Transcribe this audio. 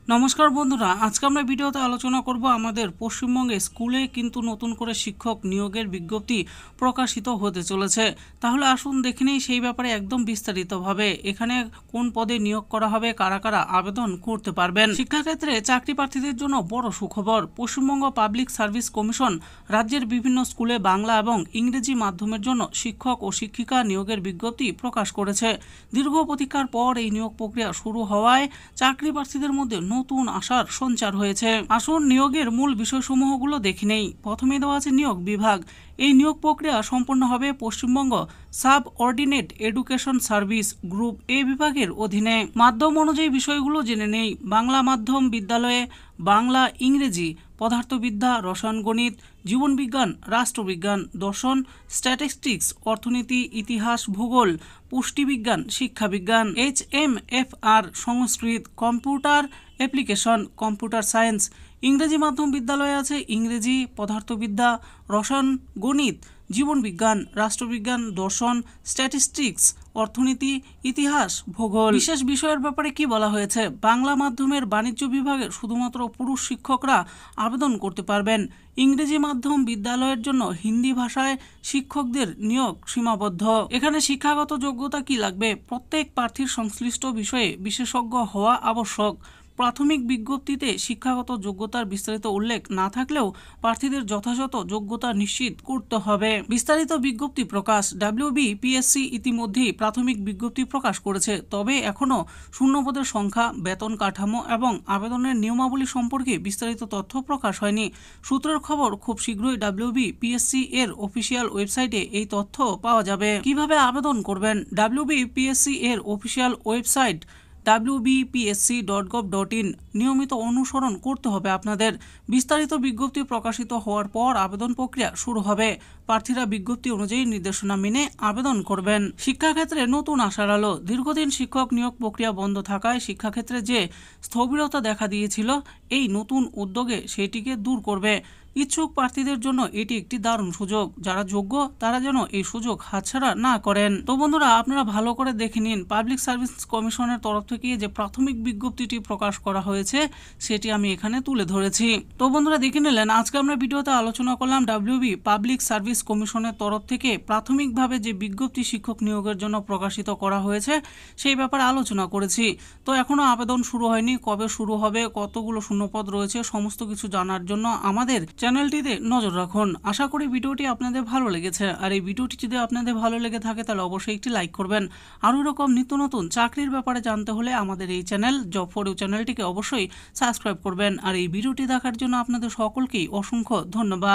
নমস্কার বন্ধুরা, আজকে আমরা ভিডিওতে আলোচনা করব আমাদের পশ্চিমবঙ্গে স্কুলে কিন্তু নতুন করে শিক্ষক নিয়োগের বিজ্ঞপ্তি প্রকাশিত হতে চলেছে। তাহলে আসুন দেখে নেই সেই ব্যাপারে একদম বিস্তারিতভাবে। এখানে কোন পদে নিয়োগ করা হবে, কারা কারা আবেদন করতে পারবেন। শিক্ষাক্ষেত্রে চাকরি প্রার্থীদের জন্য বড় সুখবর। পশ্চিমবঙ্গ পাবলিক সার্ভিস কমিশন রাজ্যের বিভিন্ন স্কুলে বাংলা এবং ইংরেজি মাধ্যমের জন্য শিক্ষক ও শিক্ষিকা নিয়োগের বিজ্ঞপ্তি প্রকাশ করেছে। দীর্ঘ প্রতীক্ষার পর এই নিয়োগ প্রক্রিয়া শুরু হওয়ায় চাকরি প্রার্থীদের মধ্যে নতুন আশার সঞ্চার হয়েছে। আসুন নিয়োগের মূল বিষয়সমূহগুলো দেখে নেই। প্রথমে দেওয়া আছে নিয়োগ বিভাগ। এই নিয়োগ প্রক্রিয়া সম্পন্ন হবে Paschimbanga sub ordinate education service group এ বিভাগের অধীনে। মাধ্যম অনুযায়ী বিষয়গুলো জেনে নেই। বাংলা মাধ্যম বিদ্যালয়ে বাংলা, ইংরেজি, পদার্থবিদ্যা, রসায়ন গণিত, জীবনবিজ্ঞান, রাষ্ট্রবিজ্ঞান, দর্শন, স্ট্যাটিস্টিক্স, অর্থনীতি, ইতিহাস, ভূগোল, পুষ্টিবিজ্ঞান, শিক্ষাবিজ্ঞান, HMFR সংস্কৃত, কম্পিউটার অ্যাপ্লিকেশন, কম্পিউটার সায়েন্স। ইংরেজি মাধ্যম বিদ্যালয়ে আছে ইংরেজি, পদার্থবিদ্যা, রসায়ন গণিত, জীবনবিজ্ঞান, রাষ্ট্রবিজ্ঞান, দর্শন, স্ট্যাটিস্টিক্স, অর্থনীতি, ইতিহাস, ভূগোল। বিশেষ বিষয়ের ব্যাপারে কি বলা হয়েছে? বাংলা মাধ্যমের বাণিজ্য বিভাগে শুধুমাত্র পুরুষ শিক্ষকরা আবেদন করতে পারবেন। ইংরেজি মাধ্যম বিদ্যালয়ের জন্য হিন্দি ভাষায় শিক্ষকদের নিয়োগ সীমাবদ্ধ। এখানে শিক্ষাগত যোগ্যতা কি লাগবে? প্রত্যেক প্রার্থীর সংশ্লিষ্ট বিষয়ে বিশেষজ্ঞ হওয়া আবশ্যক। প্রাথমিক বিজ্ঞপ্তিতে শিক্ষাগত যোগ্যতার বিস্তারিত উল্লেখ না থাকলেও প্রার্থীদের যথাযথ যোগ্যতা নিশ্চিত করতে হবে। বিস্তারিত বিজ্ঞপ্তি প্রকাশ। WBPSC ইতিমধ্যেই প্রাথমিক বিজ্ঞপ্তি প্রকাশ করেছে, তবে এখনও শূন্যপদের সংখ্যা, বেতন কাঠামো এবং আবেদনের নিয়মাবলী সম্পর্কে বিস্তারিত তথ্য প্রকাশ হয়নি। সূত্রের খবর, খুব শীঘ্রই WBPSC এর অফিসিয়াল ওয়েবসাইটে এই তথ্য পাওয়া যাবে। কিভাবে আবেদন করবেন? WBPSC এর অফিসিয়াল ওয়েবসাইট wbpsc.gov.in নিয়মিত অনুসরণ করতে হবে আপনাদের। বিস্তারিত বিজ্ঞপ্তি প্রকাশিত হওয়ার পর আবেদন প্রক্রিয়া শুরু হবে। প্রার্থীরা বিজ্ঞপ্তি অনুযায়ী নির্দেশনা মেনে আবেদন করবেন। শিক্ষাক্ষেত্রে নতুন আশার আলো। দীর্ঘদিন শিক্ষক নিয়োগ প্রক্রিয়া বন্ধ থাকায় শিক্ষাক্ষেত্রে যে স্থবিরতা দেখা দিয়েছিল, এই নতুন উদ্যোগে সেটিকে দূর করবে। ইচ্ছুক প্রার্থীদের জন্য এটি একটি দারুণ সুযোগ। যারা যোগ্য তারা যেন এই সুযোগ হাতছাড়া না করেন। তো বন্ধুরা, আপনারা ভালো করে দেখে নিন পাবলিক সার্ভিস কমিশনের তরফ থেকে যে প্রাথমিক বিজ্ঞপ্তিটি প্রকাশ করা হয়েছে সেটি আমি এখানে তুলে ধরেছি। তো বন্ধুরা, দেখে নিলেন আজকে আমরা ভিডিওতে আলোচনা করলাম WB পাবলিক সার্ভিস কমিশনের তরফ থেকে প্রাথমিকভাবে যে বিজ্ঞপ্তি শিক্ষক নিয়োগের জন্য প্রকাশিত করা হয়েছে সেই ব্যাপারে আলোচনা করেছি। তো এখনো আবেদন শুরু হয়নি, কবে শুরু হবে, কতগুলো শূন্যপদ রয়েছে, সমস্ত কিছু জানার জন্য আমাদের চ্যানেলটিতে নজর রাখুন। আশা করি ভিডিওটি আপনাদের ভালো লেগেছে। আর এই ভিডিওটি যদি আপনাদের ভালো লেগে থাকে তাহলে অবশ্যই একটি লাইক করবেন। আরও এরকম নিত্য নতুন চাকরির ব্যাপারে জানতে হলে আমাদের এই চ্যানেল জব ফর ইউ চ্যানেলটিকে অবশ্যই সাবস্ক্রাইব করবেন। আর এই ভিডিওটি দেখার জন্য আপনাদের সকলকেই অসংখ্য ধন্যবাদ।